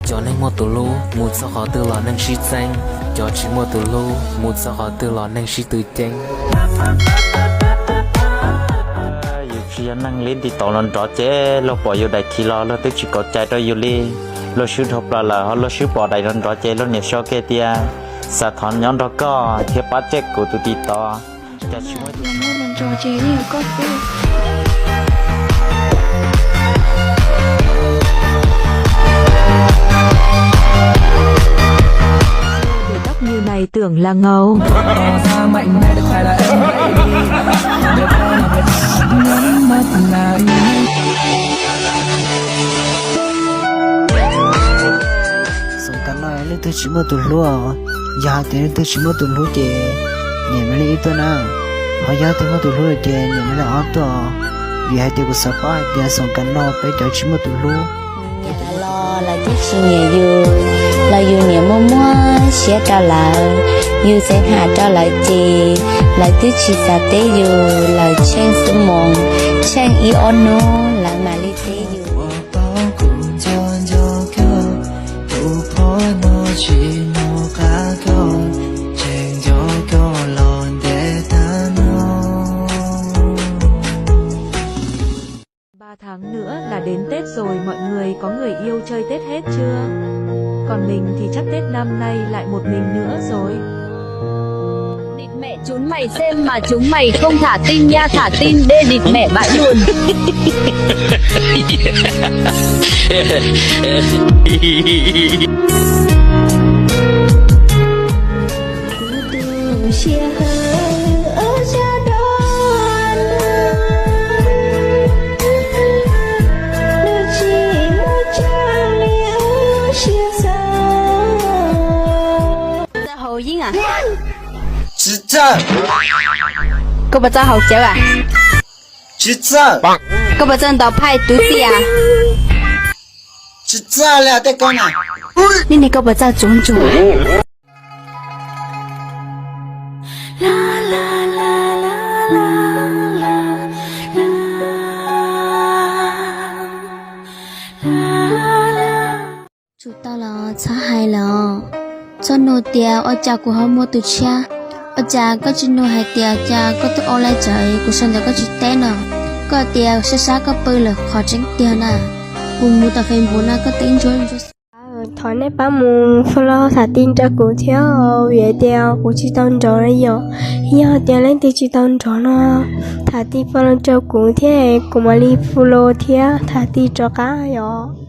cho nên một tụ lu một sao họ tự lo nên suy tranh cho chỉ một tụ lu một sao họ tự lo nên suy tự tranh khi năng lên thì tao lần đó chế lo bỏ vô đại thì lo tới chỉ có trái đó vô đi lo sưu thập là họ lo sưu bỏ đại lần đó chế lo nhẹ so cái tia sa thon nhóm đó có thiệp bắt chết của tụi tì to cho chúng mỗi lần trò chơi đi có tóc như này tưởng là ngầu. sống cả nói lên tôi chỉ một tuần lúa giờ thì tôi chỉ một tuần lúa chè nhà mới lấy tôi nào họ giờ thì một tuần lúa chè nhà mới là ớt to vì hai tiêu của sapa thì sống cả nói phải cho chỉ một tuần lúa lo là chiếc xin nhà dư là dư nhà mua sẽ trả lại dư sẽ hạ trả lại chị là thứ chỉ sa tế dư là trang sự mòn trang ý ono là mà lý tế dư Tháng nữa là đến Tết rồi, mọi người có người yêu chơi Tết hết chưa? Còn mình thì chắc Tết năm nay lại một mình nữa rồi. Địt mẹ chúng mày xem mà chúng mày không thả tin nha, thả tin đê địt mẹ bãi luôn. Hồ Duyên à? chỉ cha Cô bà cho hậu chéo à? chỉ cha Cô bà cho đào phai túi xì à? chỉ cha là cái con này Nên này cô bà cho trốn trốn chúng ta là xã hay là cho nô tia ở cha của họ mua từ cha ở cha có chỉ nô hai tia cha có từ ở lại trời của sân có chỉ té nè có tia xa xa có bơi là khó tránh tia nè cùng mua ta phải muốn có tính cho thằng này ba muốn follow thả tin cho cụ theo về đeo cụ chỉ tao trò này giờ tiền lên thì chỉ tao trò nó thả tin follow cho cụ theo cụ mà đi follow theo thả tin cho cá rồi